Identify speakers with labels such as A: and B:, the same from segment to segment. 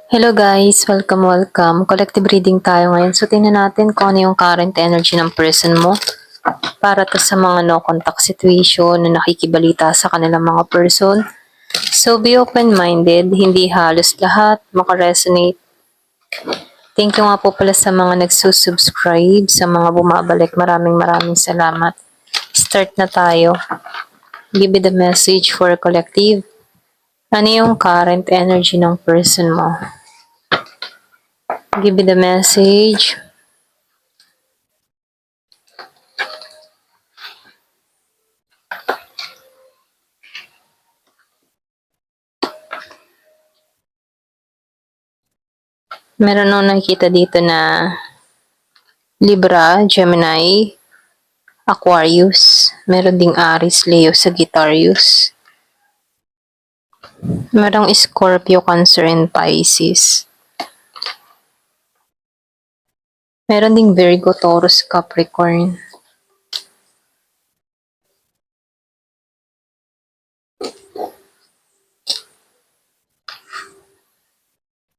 A: Hello guys, welcome. Collective reading tayo ngayon. So tingnan natin kung ano yung current energy ng person mo para to sa mga no contact situation na nakikibalita sa kanilang mga person. So be open-minded, hindi halos lahat makaresonate. Thank you nga po pala sa mga nagsusubscribe, sa mga bumabalik. Maraming salamat. Start na tayo. Give me the message for collective. Ano yung current energy ng person mo? Give me the message. Meron akong nakikita dito na Libra, Gemini, Aquarius. Meron ding Aries, Leo, Sagittarius. Merong Scorpio, Cancer, and Pisces. Meron ding Virgo, Taurus, Capricorn.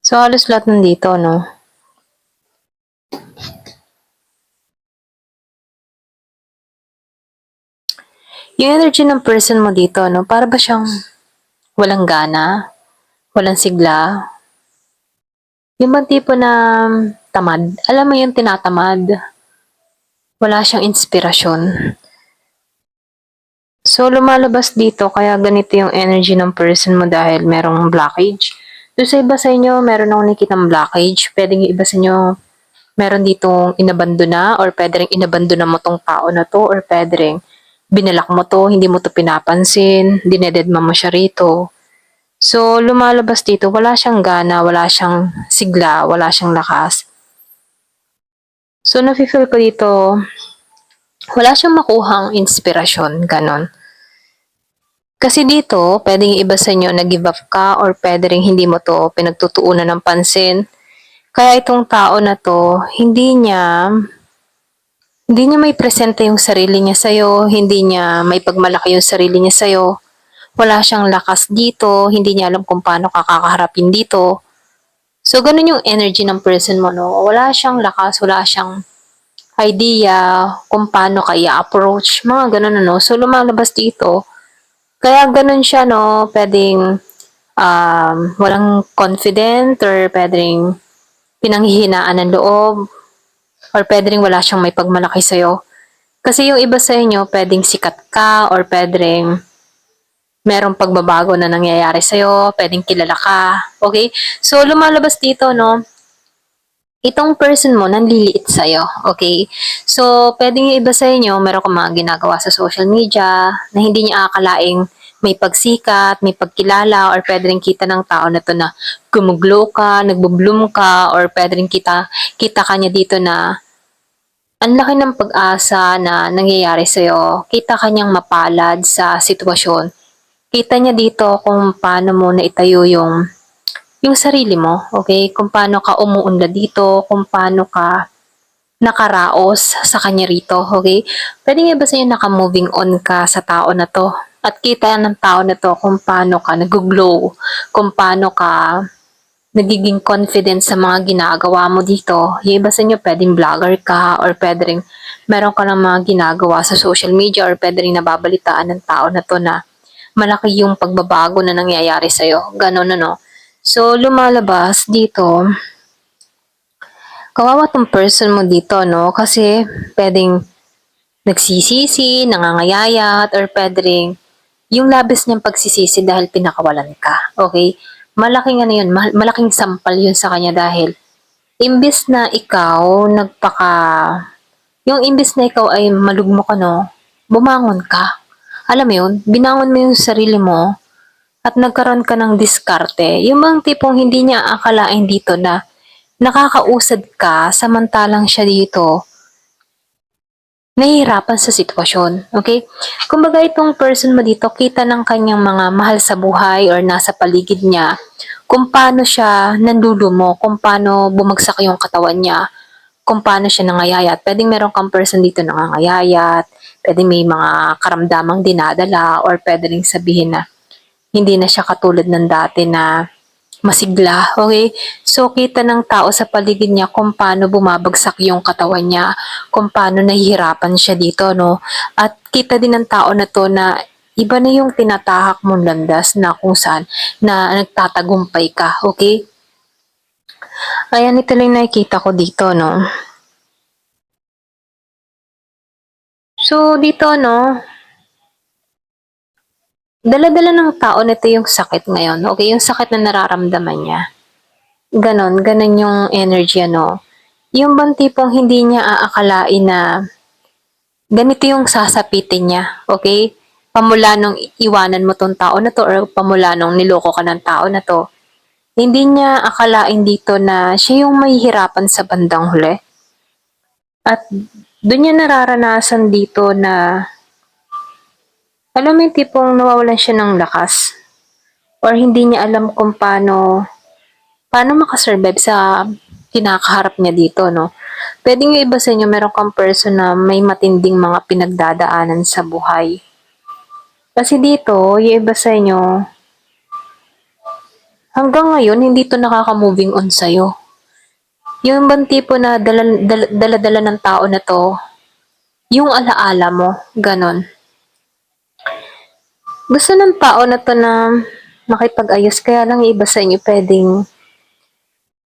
A: So, halos lahat nandito, no? Yung energy ng person mo dito, no? Para ba siyang walang gana? Walang sigla? Yung bang tipo na tamad? Alam mo yung tinatamad? Wala siyang inspirasyon. So, lumalabas dito, kaya ganito yung energy ng person mo dahil merong blockage. So, sa iba sa inyo, meron akong nakikitang blockage. Pwedeng yung iba sa inyo, meron ditong inabandona or pwede rin inabandona mo tong tao na to or pwede rin binalak mo to, hindi mo to pinapansin, dinededma mo siya rito. So, lumalabas dito, wala siyang gana, wala siyang sigla, wala siyang lakas. So, nafe-feel ko dito, wala siyang makuhang inspirasyon, ganon. Kasi dito, pwedeng iba sa inyo nag-give up ka or pwede rin hindi mo to pinagtutuunan ng pansin. Kaya itong tao na to, hindi niya may presente yung sarili niya sa'yo, hindi niya may pagmalaki yung sarili niya sa'yo. Wala siyang lakas dito, hindi niya alam kung paano kakaharapin dito. So, ganun yung energy ng person mo, no? Wala siyang lakas, wala siyang idea kung paano kaya approach, mga ganun, no? So, lumalabas dito. Kaya ganun siya, no? Pwedeng walang confident or pwedeng pinanghihinaan ng loob or pwede rin wala siyang may pagmalaki sa'yo. Kasi yung iba sa inyo, pwedeng sikat ka or pwedeng merong pagbabago na nangyayari sa'yo, pwedeng kilala ka. Okay? So, lumalabas dito, no? Itong person mo, nanliliit sa'yo. Okay? So, pwedeng yung iba sa inyo, meron kang mga ginagawa sa social media na hindi niya akalaing may pagsikat, may pagkilala, or pwede rin kita ng tao na to na gumuglow ka, nagbubloom ka, or pwede rin kita kanya dito na ang laki ng pag-asa na nangyayari sa'yo. Kita kanyang mapalad sa sitwasyon. Kita niya dito kung paano mo naitayo yung sarili mo, okay? Kung paano ka umuunlad dito, kung paano ka nakaraos sa kanya rito, okay? Pwede nga ba sa'yo naka-moving on ka sa tao na to? At kita ng tao na to kung paano ka nag-glow, kung paano ka nagiging confident sa mga ginagawa mo dito. Yung iba sa inyo, pwedeng vlogger ka or pwede rin meron ka ng mga ginagawa sa social media or pwede rin nababalitaan ng tao na to na malaki yung pagbabago na nangyayari sa'yo. Ganon ano. So, lumalabas dito, kawawa tong person mo dito, no? Kasi pwedeng nagsisisi, nangangayayat, or pwede rin yung labis niyang pagsisisi dahil pinakawalan ka. Okay? Malaking ano yun, malaking sampal yun sa kanya dahil imbis na ikaw yung imbis na ikaw ay malugmok no, bumangon ka. Alam mo yun, binangon mo yung sarili mo at nagkaroon ka ng diskarte. Yung mga tipong hindi niya akalain dito na nakakausad ka samantalang siya dito nahihirapan sa sitwasyon. Okay? Kumbaga itong person mo dito, kita ng kanyang mga mahal sa buhay or nasa paligid niya, kung paano siya nandulumo, kung paano bumagsak yung katawan niya, kung paano siya nangayayat. Pwedeng meron kang person dito nangangayayat, pwedeng may mga karamdamang dinadala, or pwede rin sabihin na hindi na siya katulad ng dati na masigla, okay? So, kita ng tao sa paligid niya kung paano bumabagsak yung katawan niya, kung paano nahihirapan siya dito, no? At kita din ng tao na to na iba na yung tinatahak mong landas na kung saan na nagtatagumpay ka, okay? Ayan, ito lang nakikita ko dito, no? So, dito, no, dala-dala ng tao nito yung sakit ngayon, okay? Yung sakit na nararamdaman niya. Ganon yung energy, ano. Yung bang tipong hindi niya aakalain na ganito yung sasapitin niya, okay? Pamula nung iwanan mo tong tao na to or pamula nung niloko ka ng tao na to, hindi niya akalain dito na siya yung mahihirapan sa bandang huli. At doon niya nararanasan dito na alam mo yung tipong nawawalan siya ng lakas or hindi niya alam kung paano makasurvive sa kinakaharap niya dito, no? Pwedeng yung iba sa inyo, meron kang person na may matinding mga pinagdadaanan sa buhay. Kasi dito, yung iba sa inyo, hanggang ngayon, hindi to nakaka-moving on sa'yo. Yung bang tipo na dala-dala ng tao na to, yung alaala mo, ganon. Gusto ng tao na to na makipag-ayos, kaya lang yung iba sa inyo pwedeng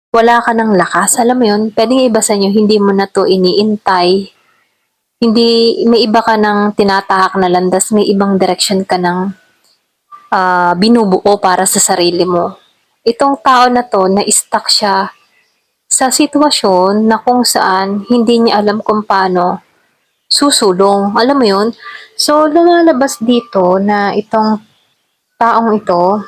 A: wala ka ng lakas. Alam mo yun, pwedeng iba sa inyo, hindi mo na to iniintay. Hindi, may iba ka ng tinatahak na landas, may ibang direction ka ng binubuo para sa sarili mo. Itong tao na to, na-stuck siya sa sitwasyon na kung saan hindi niya alam kung paano susulong. Alam mo yun? So, lumalabas dito na itong taong ito,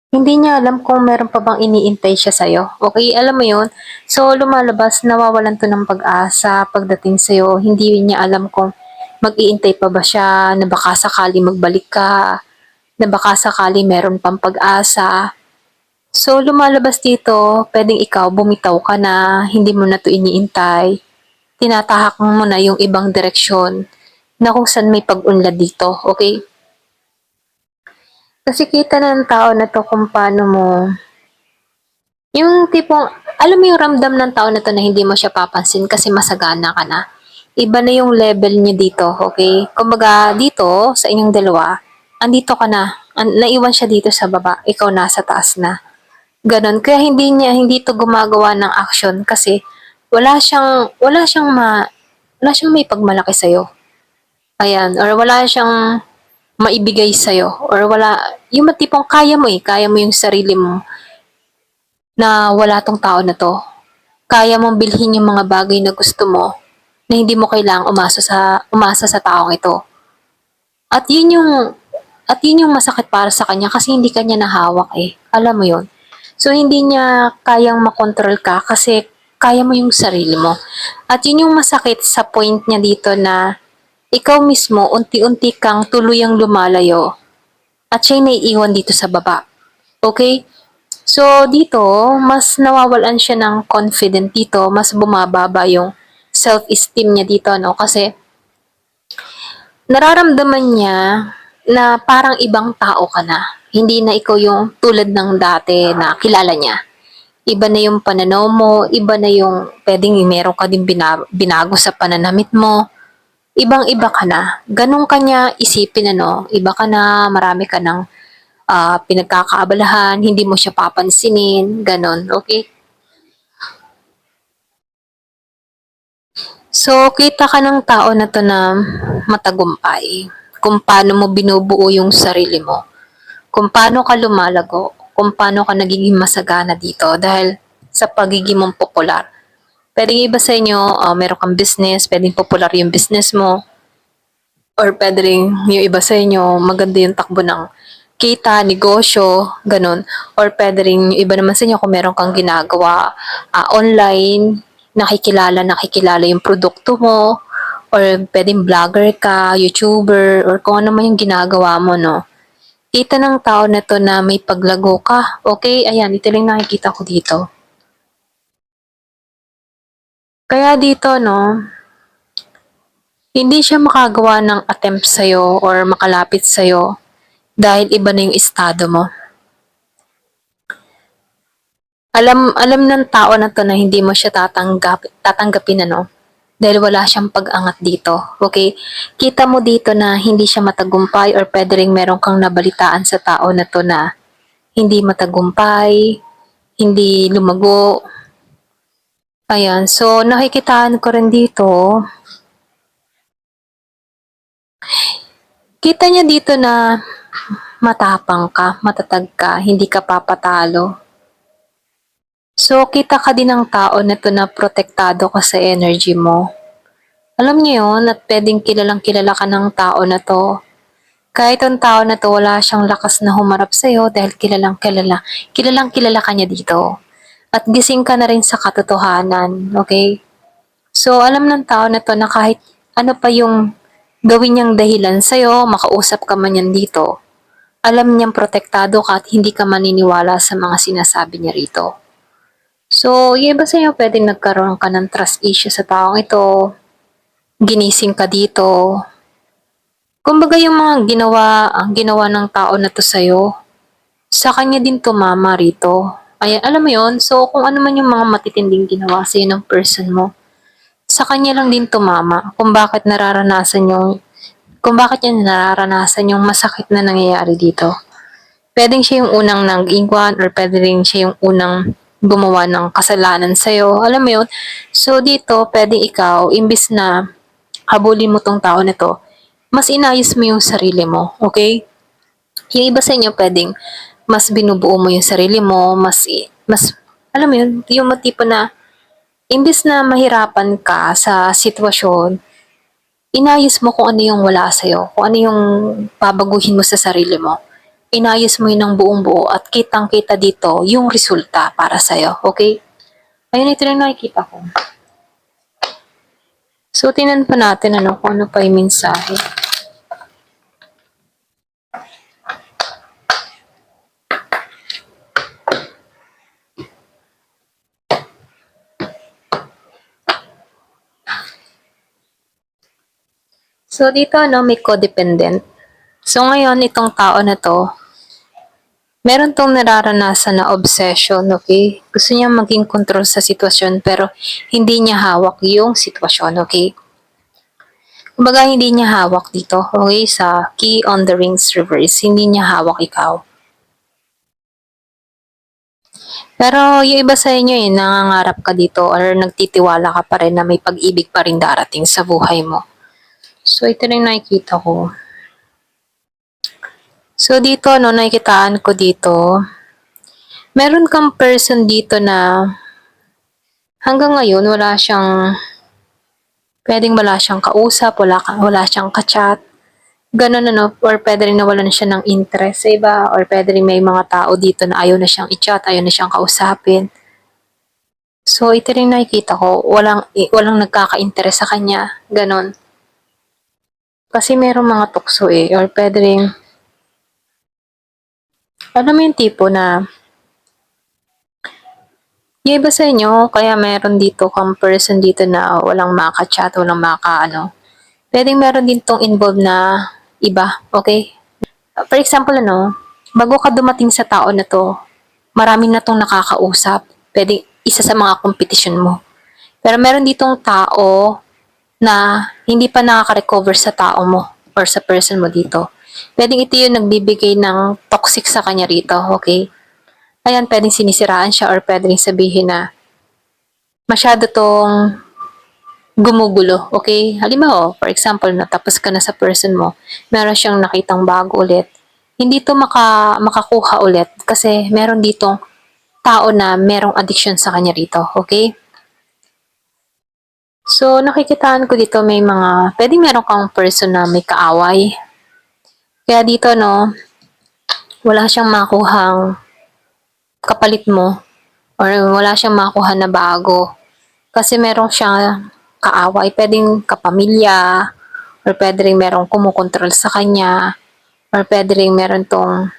A: hindi niya alam kung meron pa bang iniintay siya sa'yo. Okay, alam mo yun? So, lumalabas, nawawalan to ng pag-asa pagdating sa'yo. Hindi niya alam kung mag-iintay pa ba siya, na baka sakali magbalik ka, na baka sakali meron pang pag-asa. So, lumalabas dito, pwedeng ikaw, bumitaw ka na, hindi mo na to iniintay. Tinatahak mo na yung ibang direksyon na kung saan may pag-unlad dito, okay? Kasi kita na ng tao na to kung paano mo, yung tipong, alam mo yung ramdam ng tao na to na hindi mo siya papansin kasi masagana ka na. Iba na yung level niya dito, okay? Kumbaga, dito, sa inyong dalawa, andito ka na. Naiwan siya dito sa baba, ikaw nasa taas na. Ganon. Kaya hindi to gumagawa ng action kasi wala siyang may pagmalaki sa'yo. Ayan. Or wala siyang maibigay sa'yo. Or wala, yung matipong kaya mo yung sarili mo na wala tong tao na to. Kaya mong bilhin yung mga bagay na gusto mo na hindi mo kailangang umasa sa taong ito. At yun yung masakit para sa kanya kasi hindi kanya nahawak eh. Alam mo yun? So, hindi niya kayang makontrol ka kasi kaya mo yung sarili mo. At yun yung masakit sa point niya dito na ikaw mismo, unti-unti kang tuluyang lumalayo at siya'y naiiwan dito sa baba. Okay? So, dito, mas nawawalan siya ng confident dito, mas bumababa yung self-esteem niya dito, no? Kasi, nararamdaman niya na parang ibang tao ka na. Hindi na ikaw yung tulad ng dati na kilala niya. Iba na yung pananaw mo, iba na yung pwedeng meron ka din binago sa pananamit mo. Ibang-iba ka na. Ganun ka niya isipin, ano, iba ka na, marami ka ng pinagkakaabalahan, hindi mo siya papansinin, ganun, okay? So, kita ka ng tao na to na matagumpay. Kung paano mo binubuo yung sarili mo. Kung paano ka lumalago. Kung paano ka nagiging masagana dito dahil sa pagiging mong popular. Pwedeng iba sa inyo, meron kang business, pwedeng popular yung business mo. Or pwede rin yung iba sa inyo, maganda yung takbo ng kita, negosyo, ganun. Or pwede rin yung iba naman sa inyo kung meron kang ginagawa online, nakikilala yung produkto mo, or pwedeng vlogger ka, YouTuber, or kung ano man yung ginagawa mo, no. Kita ng tao na to na may paglago ka. Okay? Ayan, ito lang nakikita ko dito. Kaya dito, no, hindi siya makagawa ng attempt sa'yo or makalapit sa'yo dahil iba na yung estado mo. Alam ng tao na 'to na hindi mo siya tatanggapin ano, dahil wala siyang pag-angat dito, okay? Kita mo dito na hindi siya matagumpay or puwede ring meron kang nabalitaan sa tao na 'to na hindi matagumpay, hindi lumago, ayan. So, nakikitaan ko rin dito, kita niya dito na matapang ka, matatag ka, hindi ka papatalo. So, kita ka din ng tao na 'to na protektado ka sa energy mo. Alam niyo yun at puwedeng kilalang-kilala ka ng tao na 'to. Kahit ang tao na 'to wala siyang lakas na humarap sa'yo dahil kilalang-kilala ka niya dito. At gising ka na rin sa katotohanan, okay? So, alam ng tao na 'to na kahit ano pa yung gawin niyang dahilan sa'yo, makausap ka man yan dito, alam niyang protektado ka at hindi ka maniniwala sa mga sinasabi niya rito. So, yung iba sa'yo puwedeng nagkaroon ka ng trust issue sa taong ito, ginising ka dito. Kumbaga yung mga ginawa ng tao na 'to sa'yo, sa kanya din tumama rito. Ayan, alam mo yon. So, kung ano man yung mga matitinding ginawa sa'yo ng person mo, sa kanya lang din tumama kung bakit niya nararanasan yung masakit na nangyayari dito. Puwedeng siya yung unang nag-iwan or puwede rin siya yung unang gumawa ng kasalanan sa'yo, alam mo yun? So, dito puwedeng ikaw imbes na habulin mo 'tong tao na 'to, mas inayos mo yung sarili mo, okay? Yung iba sa inyo puwedeng mas binubuo mo yung sarili mo, mas alam mo yun, yung tipo na imbes na mahirapan ka sa sitwasyon, inayos mo kung ano yung wala sa'yo, kung ano yung babaguhin mo sa sarili mo. Inayos mo yun ng buong-buo at kitang-kita dito yung resulta para sa'yo, okay? Ayun, ito lang nakikita ko. So, tingnan pa natin ano, kung ano pa yung mensahe. So, dito ano, may codependent. So, ngayon, itong tao na to, meron tong nararanasan na obsession, okay? Gusto niya maging control sa sitwasyon pero hindi niya hawak yung sitwasyon, okay? Kumbaga, hindi niya hawak dito, okay? Sa key on the rings reverse, hindi niya hawak ikaw. Pero yung iba sa inyo nangangarap ka dito or nagtitiwala ka pa rin na may pag-ibig pa rin darating sa buhay mo. So, ito na yung nakikita ko. So, dito, no, nakikitaan ko dito, meron kang person dito na hanggang ngayon wala siyang kausap, wala siyang ka-chat, ganun ano, or pwede rin nawalan siya ng interest sa iba, or pwede rin may mga tao dito na ayaw na siyang i-chat, ayaw na siyang kausapin. So, ito rin nakikita ko, walang nagkaka-interest sa kanya, ganun. Kasi merong mga tukso or pwede rin, alam mo yung tipo na, yung iba sa inyo, kaya meron dito kang person dito na walang maka-chat, walang pwedeng meron din tong involved na iba, okay? For example, bago ka dumating sa tao na to, marami na tong nakakausap. Pwede isa sa mga competition mo. Pero meron ditong tao na hindi pa nakaka-recover sa tao mo or sa person mo dito. Pwedeng ito yung nagbibigay ng toxic sa kanya rito, okay? Ayan, pwedeng sinisiraan siya or pwedeng sabihin na masyado tong gumugulo, okay? Halimbawa, for example, natapos ka na sa person mo, meron siyang nakitang bago ulit, hindi to makakuha ulit kasi meron ditong tao na merong addiction sa kanya rito, okay? So, nakikitaan ko dito pwedeng meron kang person na may kaaway. Kaya dito, wala siyang makuhang kapalit mo or wala siyang makuha na bago. Kasi meron siyang kaaway, pwedeng kapamilya, or pwede rin merong kumukontrol sa kanya, or pwede rin meron tong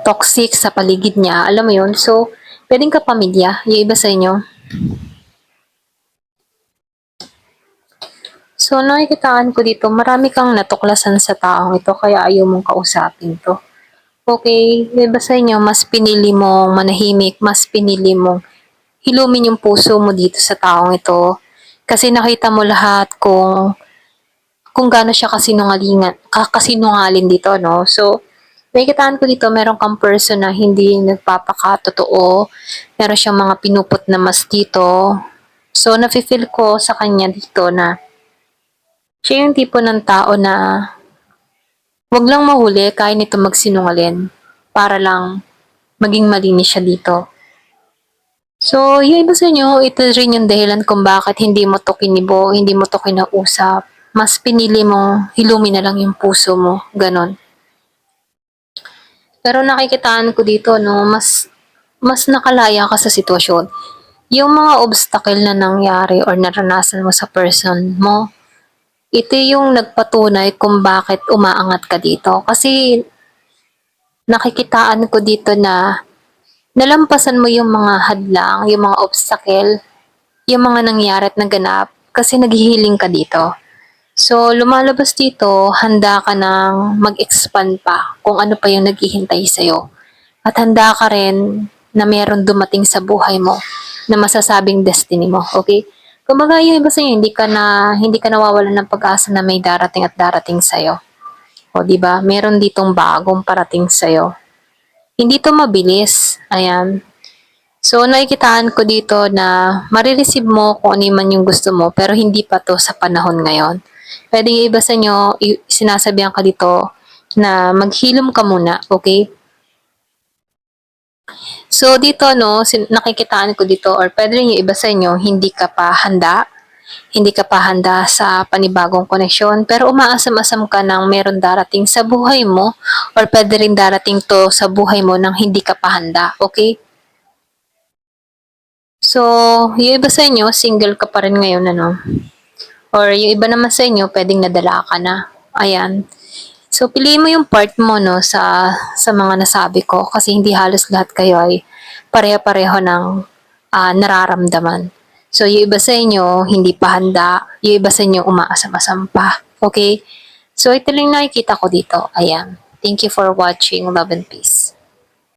A: toxic sa paligid niya. Alam mo yun? So, pwedeng kapamilya, yung iba sa inyo. So, nakikitaan ko dito, marami kang natuklasan sa taong ito, kaya ayaw mong kausapin to. Okay, yung iba sa inyo, mas pinili mong manahimik, mas pinili mong hilumin yung puso mo dito sa taong ito. Kasi nakita mo lahat kung gaano siya kasinungalin dito, no? So, nakikitaan ko dito, meron kang person na hindi nagpapakatotoo, meron siyang mga pinupot na mas dito. So, nafe-feel ko sa kanya dito na siya yung tipo ng tao na wag lang mahuli, kaya nito magsinungalin para lang maging malinis siya dito. So, yung iba sa inyo, ito rin yung dahilan kung bakit hindi mo to kinibo, hindi mo to kinausap. Mas pinili mong hilumin na lang yung puso mo, ganon. Pero nakikitaan ko dito, no, mas nakalaya ka sa sitwasyon. Yung mga obstacle na nangyari or naranasan mo sa person mo, ito yung nagpatunay kung bakit umaangat ka dito. Kasi nakikitaan ko dito na nalampasan mo yung mga hadlang, yung mga obstacle, yung mga nangyari at naganap kasi naghihiling ka dito. So, lumalabas dito, handa ka nang mag-expand pa kung ano pa yung naghihintay sa'yo. At handa ka rin na meron dumating sa buhay mo na masasabing destiny mo, okay? Kumbaga, yung iba sa'yo, hindi ka nawawalan ng pag-asa na may darating at darating sa'yo. O, di ba? Meron ditong bagong parating sa'yo. Hindi to mabilis. Ayan. So, nakikitaan ko dito na marireceive mo kung ano man yung gusto mo, pero hindi pa to sa panahon ngayon. Pwede yung iba sa inyo, sinasabihan ka dito na maghilom ka muna, okay? So, dito, no, nakikitaan ko dito, or pwede rin yung iba sa inyo, hindi ka pa handa sa panibagong koneksyon, pero umaasam-asam ka ng meron darating sa buhay mo, or pwede rin darating to sa buhay mo nang hindi ka pa handa, okay? So, yung iba sa inyo, single ka pa rin ngayon, ano? Or yung iba naman sa inyo, pwedeng nadala ka na. Ayan. So, piliin mo yung part mo, no, sa mga nasabi ko. Kasi hindi halos lahat kayo ay pareho-pareho ng nararamdaman. So, yung iba sa inyo, hindi pa handa. Yung iba sa inyo, umaasam-asam pa. Okay? So, ito lang nakikita ko dito. Ayan. Thank you for watching. Love and peace.